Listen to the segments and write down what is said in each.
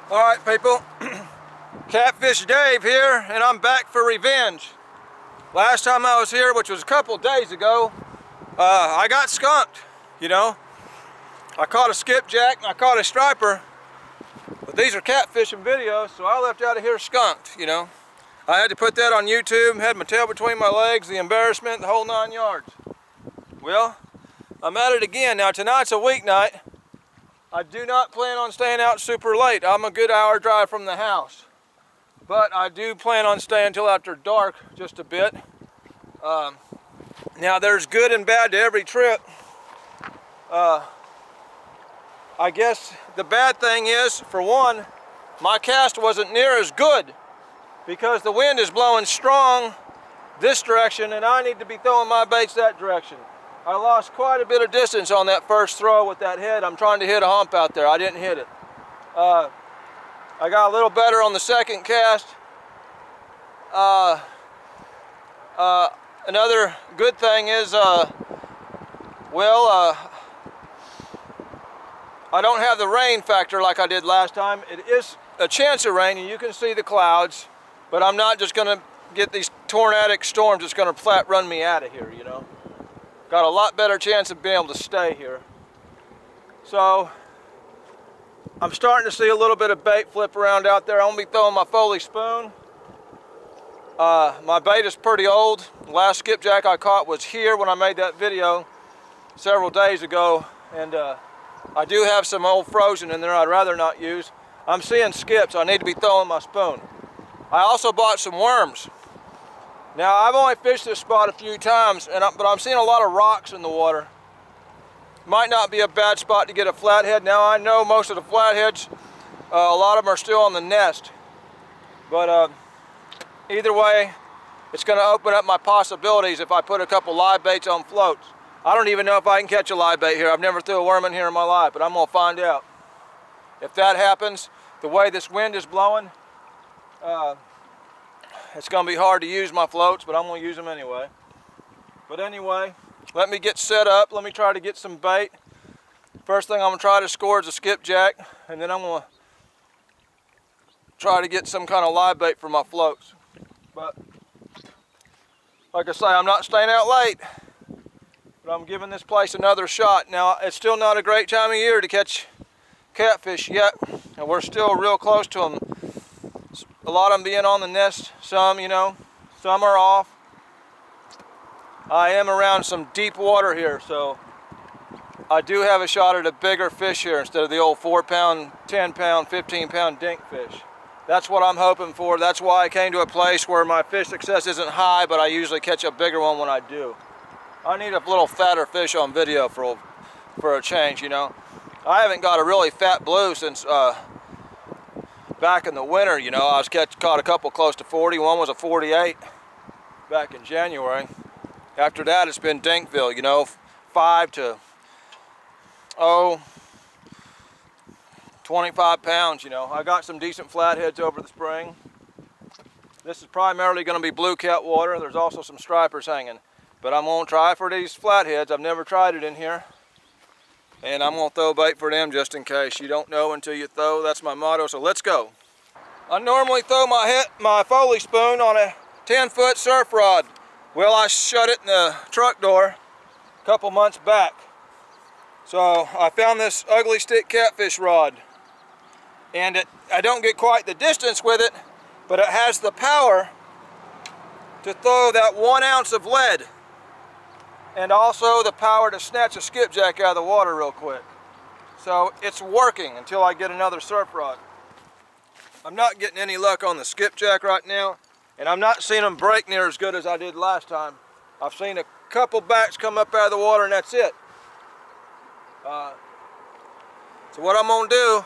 Alright people, Catfish Dave here, and I'm back for revenge. Last time I was here, which was a couple days ago, I got skunked, you know. I caught a skipjack and I caught a striper, but these are catfishing videos, so I left out of here skunked, you know. I had to put that on YouTube, had my tail between my legs, the embarrassment, the whole 9 yards. Well, I'm at it again. Now tonight's a weeknight. I do not plan on staying out super late. I'm a good hour drive from the house. But I do plan on staying until after dark just a bit. Now there's good and bad to every trip. I guess the bad thing is, for one, my cast wasn't near as good because the wind is blowing strong this direction and I need to be throwing my baits that direction. I lost quite a bit of distance on that first throw with that head. I'm trying to hit a hump out there. I didn't hit it. I got a little better on the second cast. Another good thing is, I don't have the rain factor like I did last time. It is a chance of rain and you can see the clouds, but I'm not just gonna get these tornadic storms that's gonna flat run me out of here, you know. Got a lot better chance of being able to stay here. So, I'm starting to see a little bit of bait flip around out there. I'm gonna be throwing my Foley spoon. My bait is pretty old. The last skipjack I caught was here when I made that video several days ago, and I do have some old frozen in there I'd rather not use. I'm seeing skips. I need to be throwing my spoon. I also bought some worms. Now I've only fished this spot a few times, but I'm seeing a lot of rocks in the water. Might not be a bad spot to get a flathead. Now I know most of the flatheads, a lot of them are still on the nest. But either way, it's going to open up my possibilities if I put a couple live baits on floats. I don't even know if I can catch a live bait here. I've never threw a worm in here in my life, but I'm going to find out. If that happens, the way this wind is blowing, it's going to be hard to use my floats, but I'm going to use them anyway. But anyway, let me get set up. Let me try to get some bait. First thing I'm going to try to score is a skipjack, and then I'm going to try to get some kind of live bait for my floats. But like I say, I'm not staying out late, but I'm giving this place another shot. Now, it's still not a great time of year to catch catfish yet, and we're still real close to them. A lot of them being on the nest, some, you know, some are off. I am around some deep water here, so I do have a shot at a bigger fish here instead of the old 4-pound, 10-pound, 15-pound dink fish. That's what I'm hoping for. That's why I came to a place where my fish success isn't high, but I usually catch a bigger one when I do. I need a little fatter fish on video for a change, you know. I haven't got a really fat blue since back in the winter, you know. I was caught a couple close to 40. One was a 48 back in January. After that, it's been Dinkville, you know, 5 to 25 pounds, you know. I got some decent flatheads over the spring. This is primarily going to be blue cat water. There's also some stripers hanging. But I'm going to try for these flatheads. I've never tried it in here. And I'm going to throw bait for them just in case. You don't know until you throw. That's my motto, so let's go. I normally throw my Foley spoon on a 10-foot surf rod. Well, I shut it in the truck door a couple months back. So I found this ugly stick catfish rod. And I don't get quite the distance with it, but it has the power to throw that 1 ounce of lead. And also the power to snatch a skipjack out of the water real quick. So it's working until I get another surf rod. I'm not getting any luck on the skipjack right now, and I'm not seeing them break near as good as I did last time. I've seen a couple backs come up out of the water and that's it. So what I'm going to do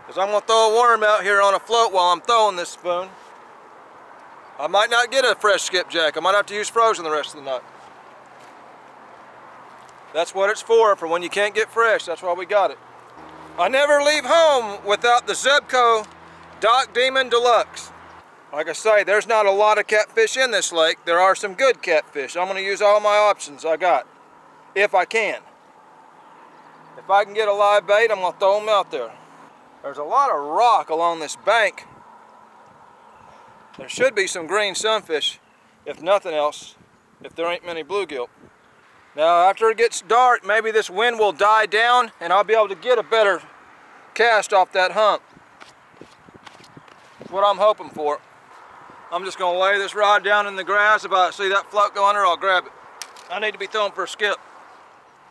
is I'm going to throw a worm out here on a float while I'm throwing this spoon. I might not get a fresh skipjack. I might have to use frozen the rest of the night. That's what it's for when you can't get fresh. That's why we got it. I never leave home without the Zebco Dock Demon Deluxe. Like I say, there's not a lot of catfish in this lake. There are some good catfish. I'm going to use all my options I got, if I can. If I can get a live bait, I'm going to throw them out there. There's a lot of rock along this bank. There should be some green sunfish, if nothing else, if there ain't many bluegill. Now after it gets dark, maybe this wind will die down and I'll be able to get a better cast off that hump. That's what I'm hoping for. I'm just gonna lay this rod down in the grass. If I see that float go under, I'll grab it. I need to be throwing for a skip.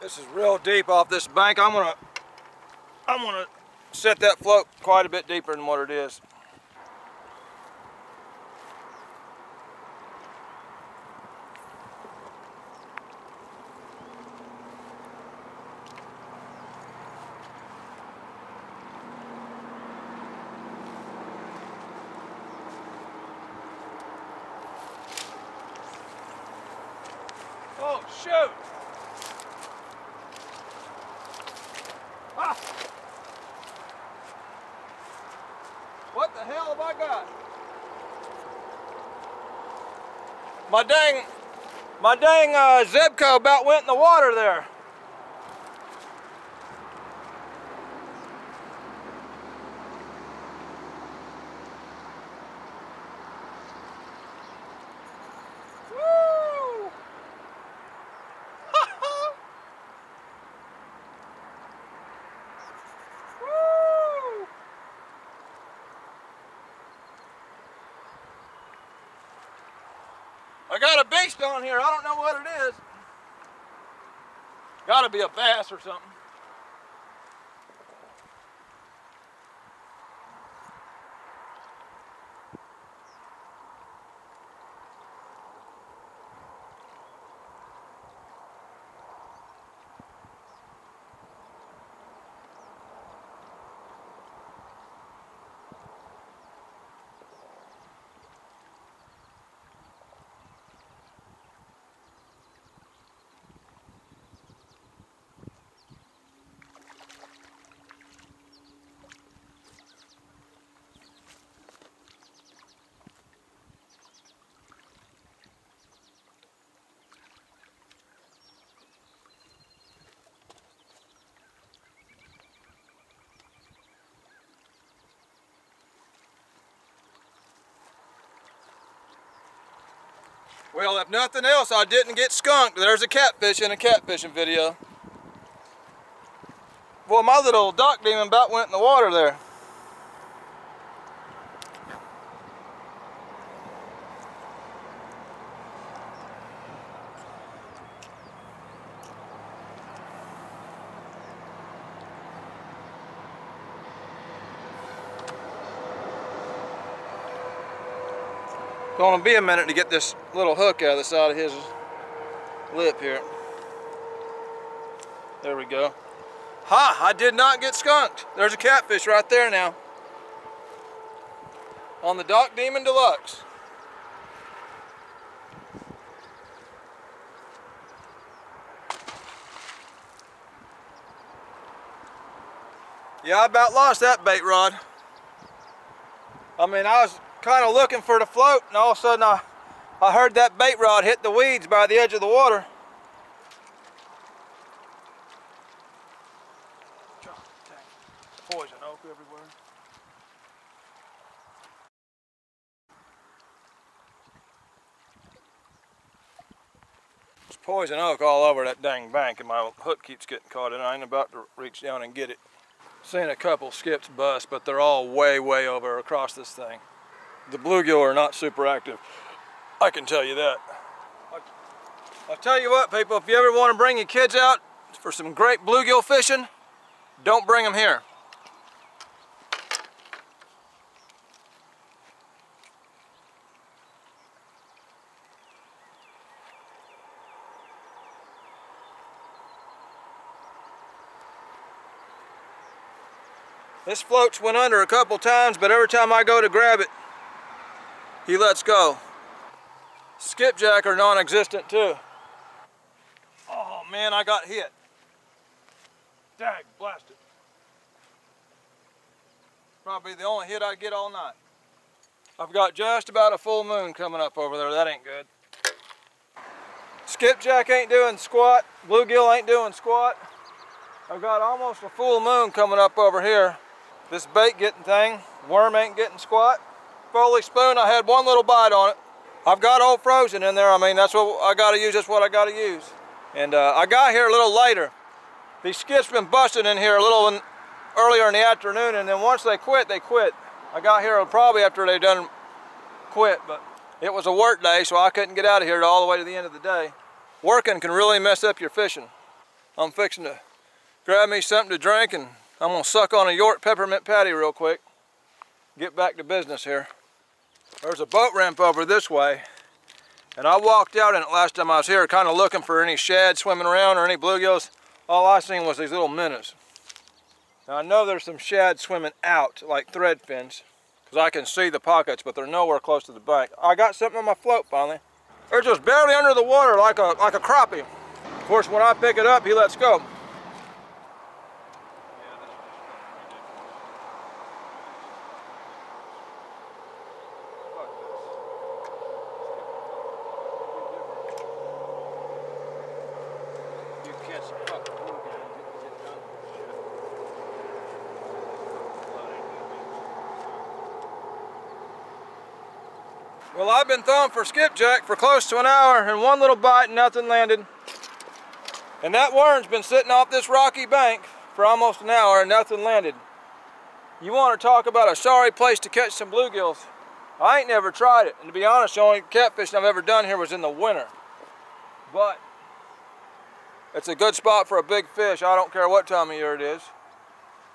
This is real deep off this bank. I'm gonna set that float quite a bit deeper than what it is. Oh, shoot! Ah! What the hell have I got? My dang Zebco about went in the water there. I got a beast on here. I don't know what it is. Gotta be a bass or something. Well, if nothing else, I didn't get skunked. There's a catfish in a catfishing video. Well, my little duck demon about went in the water there. Gonna be a minute to get this little hook out of the side of his lip here. There we go. Ha! I did not get skunked. There's a catfish right there now. On the Doc Demon Deluxe. Yeah, I about lost that bait rod. I mean, I was kind of looking for the float, and all of a sudden I heard that bait rod hit the weeds by the edge of the water. Poison oak everywhere. There's poison oak all over that dang bank, and my hook keeps getting caught in it. I ain't about to reach down and get it. Seen a couple skips bust, but they're all way over across this thing. The bluegill are not super active, I can tell you that. I'll tell you what, people, if you ever want to bring your kids out for some great bluegill fishing, don't bring them here. This float's went under a couple times, but every time I go to grab it, he lets go. Skipjack are non-existent too. Oh man, I got hit. Dag, blasted. Probably the only hit I get all night. I've got just about a full moon coming up over there. That ain't good. Skipjack ain't doing squat. Bluegill ain't doing squat. I've got almost a full moon coming up over here. This bait getting thing, worm ain't getting squat. Foley spoon, I had one little bite on it. I've got old frozen in there. I mean, that's what I gotta use, that's what I gotta use. And I got here a little later. These skips been busting in here a little earlier in the afternoon, and then once they quit, they quit. I got here probably after they done quit, but it was a work day, so I couldn't get out of here all the way to the end of the day. Working can really mess up your fishing. I'm fixing to grab me something to drink, and I'm gonna suck on a York peppermint patty real quick. Get back to business here. There's a boat ramp over this way, and I walked out in it last time I was here kind of looking for any shad swimming around or any bluegills. All I seen was these little minnows. Now I know there's some shad swimming out, like thread fins, because I can see the pockets, but they're nowhere close to the bank. I got something on my float finally. They're just barely under the water like a crappie. Of course, when I pick it up, he lets go. Well, I've been throwing for skipjack for close to an hour, and one little bite and nothing landed. And that worm's been sitting off this rocky bank for almost an hour and nothing landed. You want to talk about a sorry place to catch some bluegills? I ain't never tried it, and to be honest, the only catfishing I've ever done here was in the winter. But it's a good spot for a big fish. I don't care what time of year it is.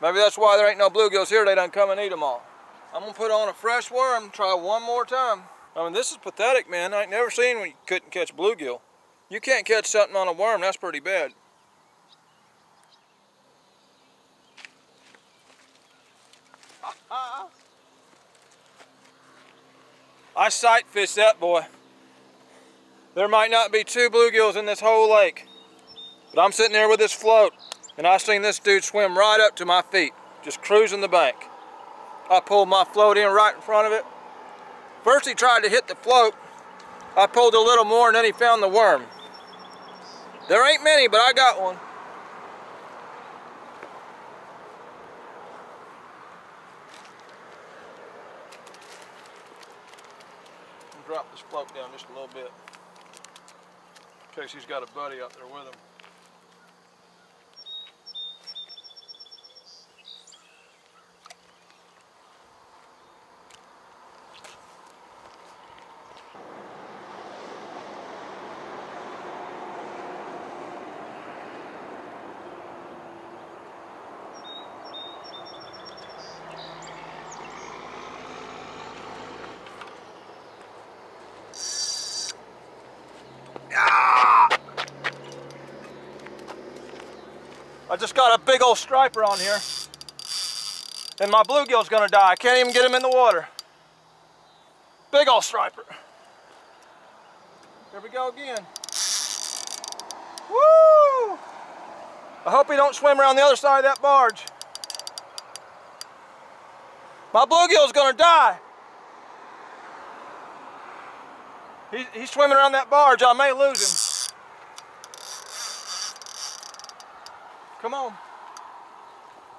Maybe that's why there ain't no bluegills here. They done come and eat them all. I'm gonna put on a fresh worm, try one more time. I mean, this is pathetic, man. I ain't never seen when you couldn't catch bluegill. You can't catch something on a worm, that's pretty bad. I sight fished that boy. There might not be 2 bluegills in this whole lake, but I'm sitting there with this float, and I seen this dude swim right up to my feet, just cruising the bank. I pulled my float in right in front of it. First he tried to hit the float. I pulled a little more and then he found the worm. There ain't many, but I got one. I'll drop this float down just a little bit in case he's got a buddy out there with him. I just got a big old striper on here, and my bluegill's gonna die. I can't even get him in the water. Big old striper. Here we go again. Woo! I hope he don't swim around the other side of that barge. My bluegill's gonna die. He's swimming around that barge. I may lose him. Come on.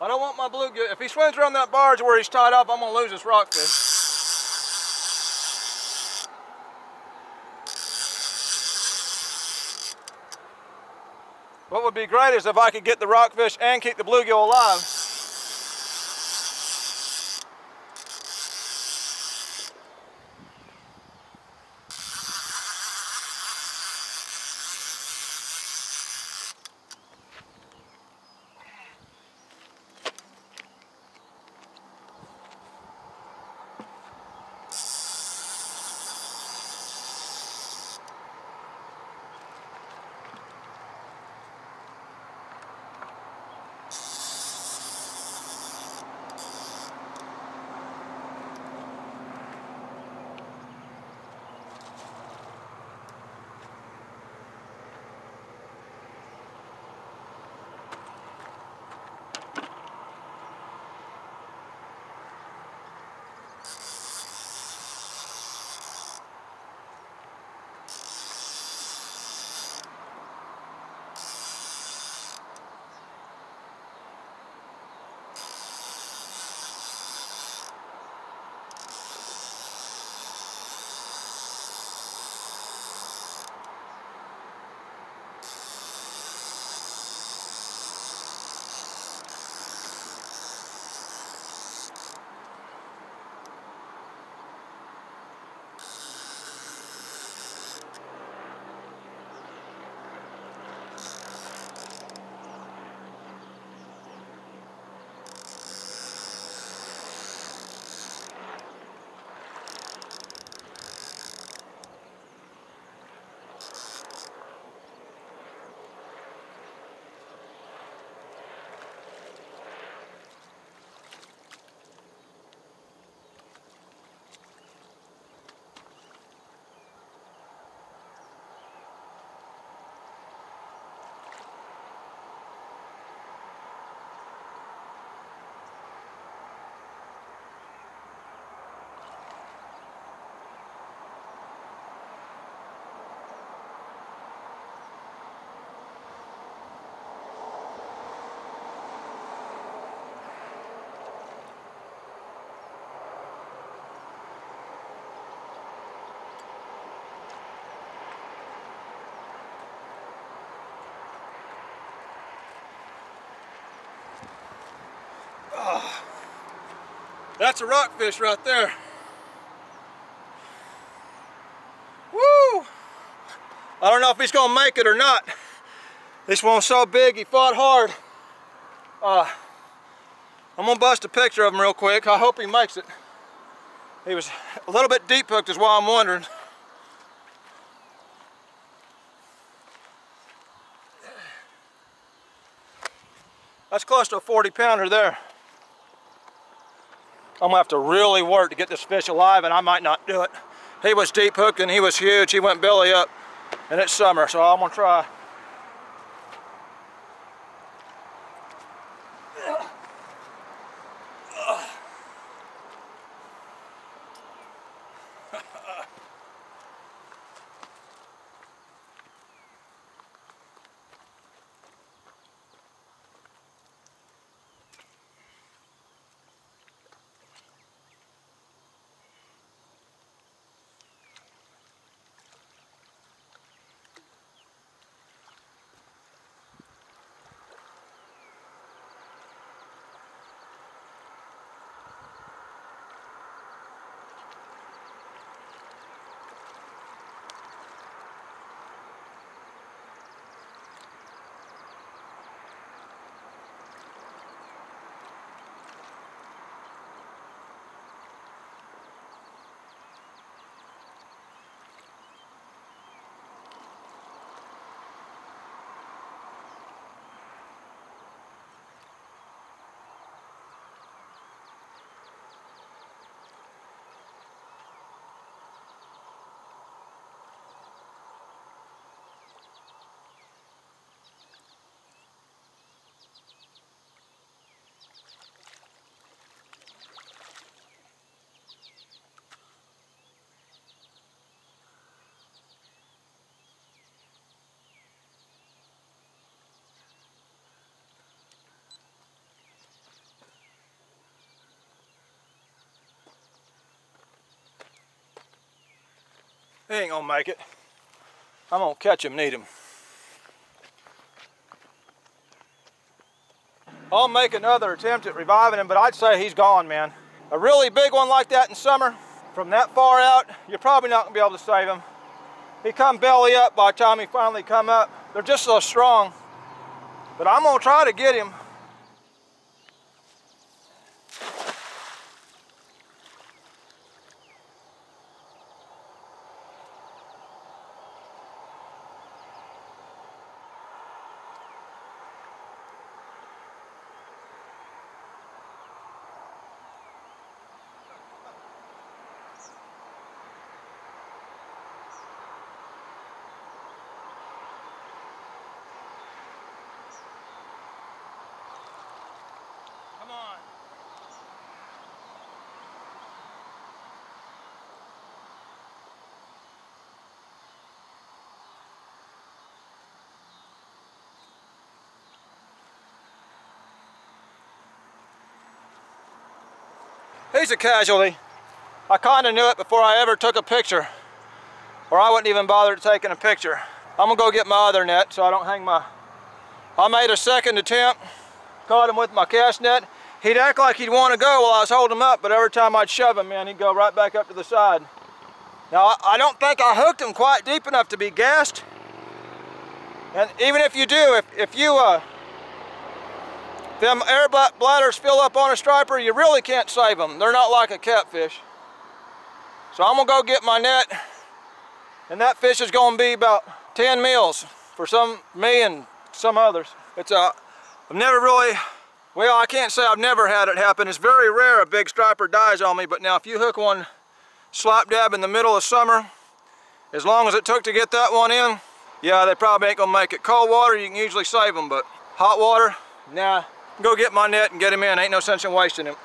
I don't want my bluegill. If he swims around that barge where he's tied up, I'm gonna lose this rockfish. What would be great is if I could get the rockfish and keep the bluegill alive. That's a rockfish right there. Woo! I don't know if he's gonna make it or not. This one's so big, he fought hard. I'm gonna bust a picture of him real quick. I hope he makes it. He was a little bit deep hooked is why I'm wondering. That's close to a 40-pounder there. I'm gonna have to really work to get this fish alive, and I might not do it. He was deep hooked and he was huge. He went belly up, and it's summer, so I'm gonna try. He ain't gonna make it. I'm gonna catch him, need him. I'll make another attempt at reviving him, but I'd say he's gone, man. A really big one like that in summer, from that far out, you're probably not gonna be able to save him. He come belly up by the time he finally come up. They're just so strong. But I'm gonna try to get him. Come on. He's a casualty. I kind of knew it before I ever took a picture, or I wouldn't even bother taking a picture. I'm gonna go get my other net so I don't hang my... I made a second attempt, caught him with my cast net. He'd act like he'd want to go while I was holding him up, but every time I'd shove him, man, he'd go right back up to the side. Now, I don't think I hooked him quite deep enough to be gassed. And even if you do, if them air bladders fill up on a striper, you really can't save them. They're not like a catfish. So I'm gonna go get my net, and that fish is gonna be about 10 meals for me and some others. I've never really, well, I can't say I've never had it happen. It's very rare a big striper dies on me, but now if you hook one slap dab in the middle of summer, as long as it took to get that one in, yeah, they probably ain't gonna make it. Cold water, you can usually save them, but hot water, nah. Go get my net and get him in. Ain't no sense in wasting him.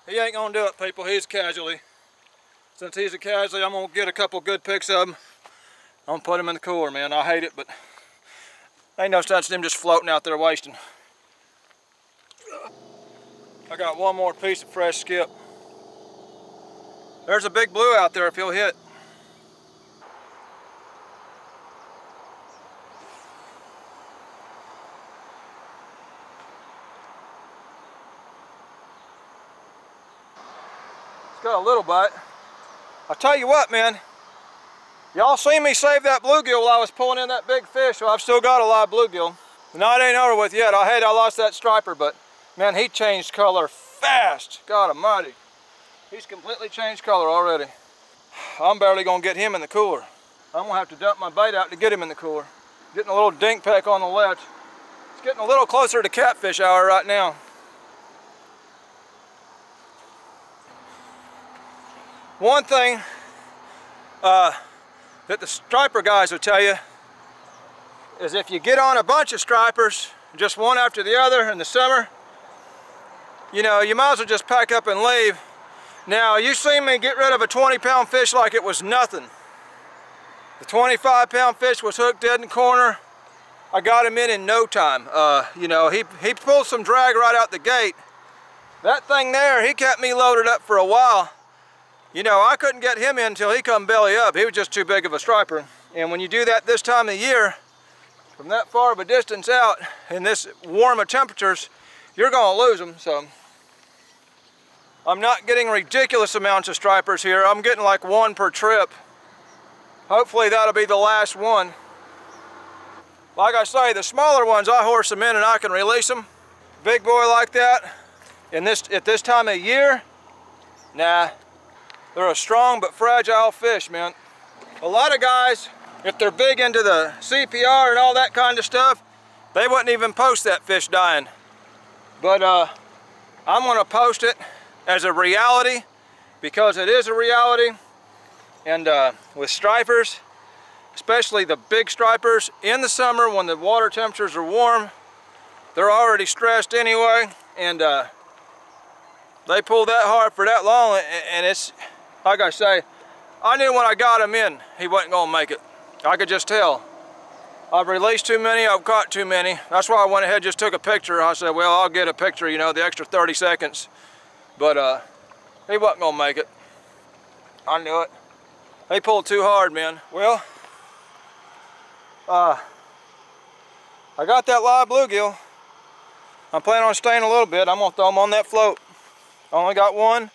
He ain't gonna do it, people. He's a casualty. Since he's a casualty, I'm gonna get a couple good pics of him. I'm gonna put him in the cooler, man. I hate it, but ain't no sense in him just floating out there wasting. I got one more piece of fresh skip. There's a big blue out there if he'll hit. It's got a little bite. I'll tell you what, man. Y'all seen me save that bluegill while I was pulling in that big fish, so I've still got a lot of bluegill. The night ain't over with yet. I lost that striper, but man, he changed color fast. God almighty. He's completely changed color already. I'm barely gonna get him in the cooler. I'm gonna have to dump my bait out to get him in the cooler. Getting a little dink peck on the ledge. It's getting a little closer to catfish hour right now. One thing that the striper guys will tell you is if you get on a bunch of stripers, just one after the other in the summer, you know, you might as well just pack up and leave. Now, you seen me get rid of a 20-pound fish like it was nothing. The 25-pound fish was hooked dead in the corner. I got him in no time. You know, he pulled some drag right out the gate. That thing there, he kept me loaded up for a while. You know, I couldn't get him in until he come belly up. He was just too big of a striper. And when you do that this time of year, from that far of a distance out, in this warm of temperatures, you're gonna lose them. So I'm not getting ridiculous amounts of stripers here. I'm getting like one per trip. Hopefully that'll be the last one. Like I say, the smaller ones, I horse them in and I can release them. Big boy like that, at this time of year, nah. They're a strong but fragile fish, man. A lot of guys, if they're big into the CPR and all that kind of stuff, they wouldn't even post that fish dying. But I'm gonna post it as a reality, because it is a reality. And with stripers, especially the big stripers, in the summer when the water temperatures are warm, they're already stressed anyway, and they pull that hard for that long, and it's, like I say, I knew when I got him in, he wasn't gonna make it. I could just tell. I've released too many, I've caught too many. That's why I went ahead and just took a picture. I said, well, I'll get a picture, you know, the extra 30 seconds. But he wasn't gonna make it. I knew it. He pulled too hard, man. Well, I got that live bluegill. I'm planning on staying a little bit. I'm gonna throw him on that float. I only got one.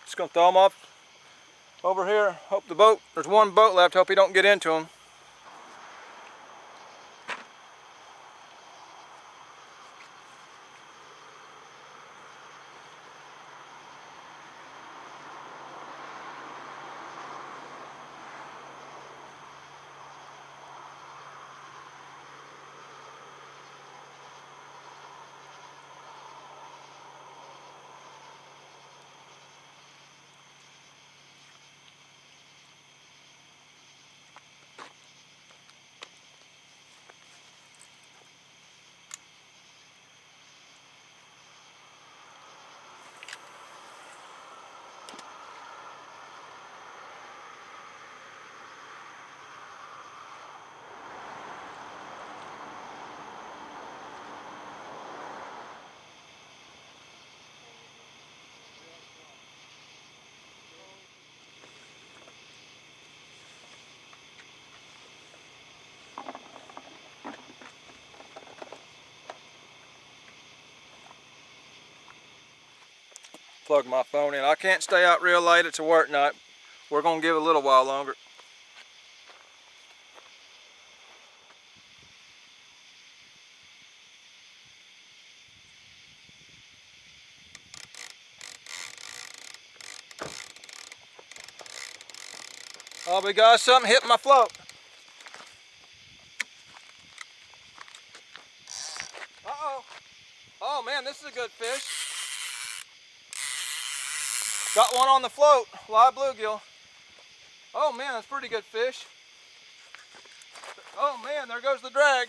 Just gonna throw him off over here. Hope the boat, there's one boat left. Hope he don't get into him. Plug my phone in. I can't stay out real late. It's a work night. We're gonna give it a little while longer. Oh, we got something hitting my float. Uh-oh. Oh man, this is a good fish. Got one on the float, live bluegill. Oh man, that's a pretty good fish. Oh man, there goes the drag.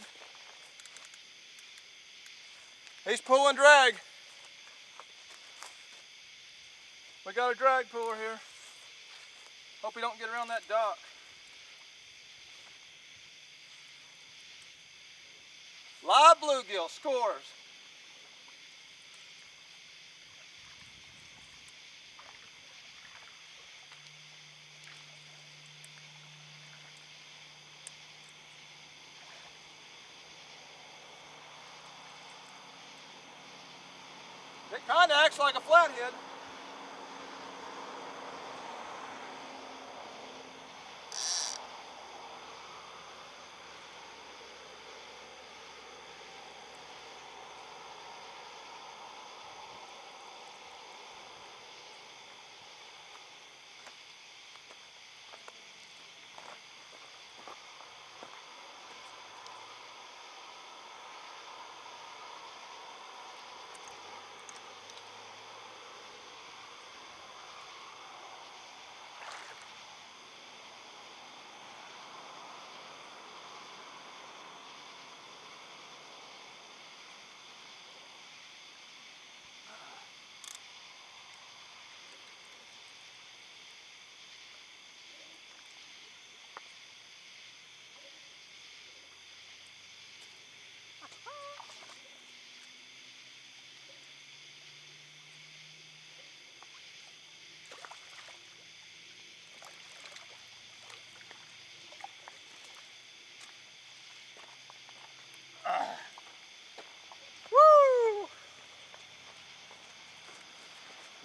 He's pulling drag. We got a drag puller here. Hope we don't get around that dock. Live bluegill scores. It kind of acts like a flathead.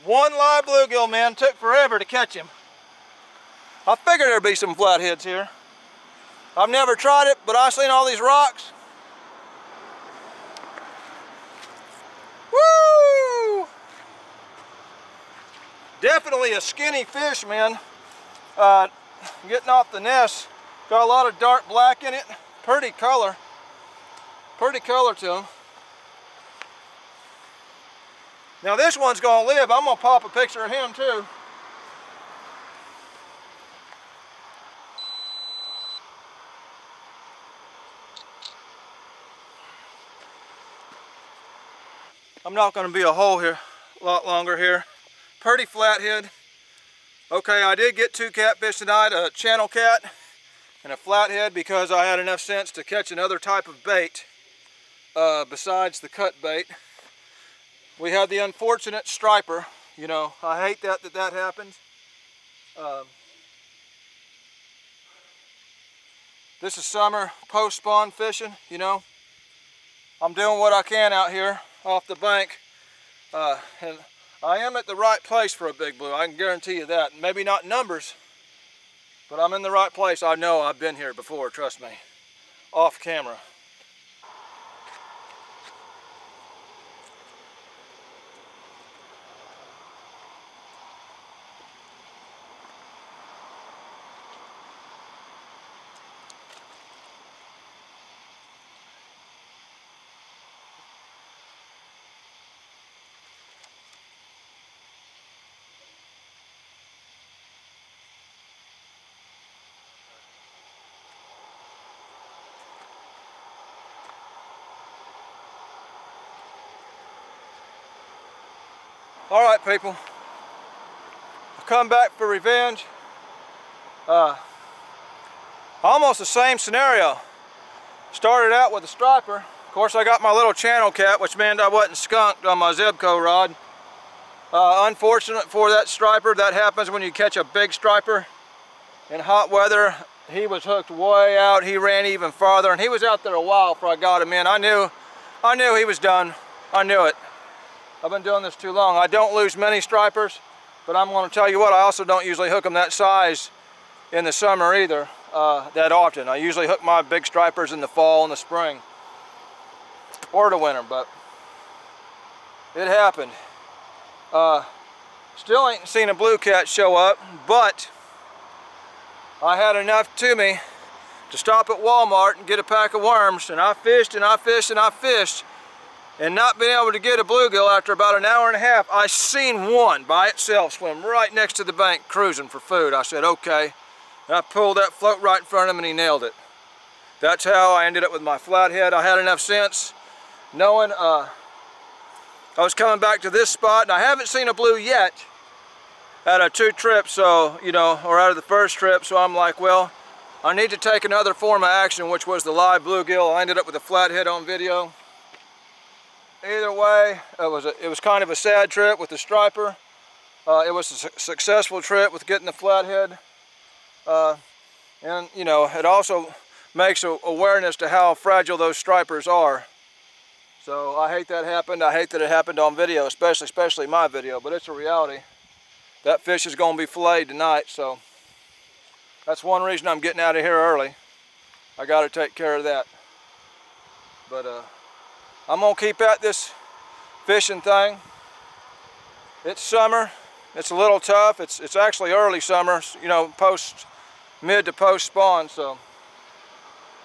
One live bluegill, man. Took forever to catch him. I figured there'd be some flatheads here. I've never tried it, but I've seen all these rocks. Woo! Definitely a skinny fish, man. Getting off the nest. Got a lot of dark black in it. Pretty color. Pretty color to him. Now this one's gonna live. I'm gonna pop a picture of him too. I'm not gonna be a hole here a lot longer here. Pretty flathead. Okay, I did get 2 catfish tonight, a channel cat and a flathead, because I had enough sense to catch another type of bait besides the cut bait. We had the unfortunate striper. You know, I hate that happens. This is summer post-spawn fishing, you know. I'm doing what I can out here off the bank. And I am at the right place for a big blue. I can guarantee you that. Maybe not numbers, but I'm in the right place. I know I've been here before, trust me. Off camera. All right, people, I come back for revenge. Almost the same scenario. Started out with a striper. Of course, I got my little channel cat, which meant I wasn't skunked on my Zebco rod. Unfortunate for that striper. That happens when you catch a big striper in hot weather. He was hooked way out. He ran even farther, and he was out there a while before I got him in. I knew he was done. I knew it. I've been doing this too long. I don't lose many stripers, but I'm going to tell you what, I also don't usually hook them that size in the summer either, that often. I usually hook my big stripers in the fall and the spring, or the winter, but it happened. Still ain't seen a blue cat show up, but I had enough to me to stop at Walmart and get a pack of worms, and I fished and I fished and I fished. And not being able to get a bluegill after about an hour and a half, I seen one by itself swim right next to the bank cruising for food. I said, okay. And I pulled that float right in front of him and he nailed it. That's how I ended up with my flathead. I had enough sense knowing I was coming back to this spot, and I haven't seen a blue yet, out of 2 trips, so, you know, or out of the first trip, so I'm like, well, I need to take another form of action, which was the live bluegill. I ended up with a flathead on video. Either way, it was kind of a sad trip with the striper. It was a successful trip with getting the flathead. And, you know, it also makes awareness to how fragile those stripers are. So I hate that happened. I hate that it happened on video, especially my video, but it's a reality. That fish is going to be filleted tonight, so that's one reason I'm getting out of here early. I got to take care of that. But I'm going to keep at this fishing thing. It's summer. It's a little tough. It's actually early summer, you know, mid to post spawn. So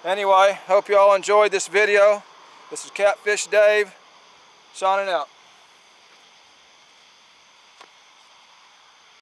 anyway, hope you all enjoyed this video. This is Catfish Dave signing out.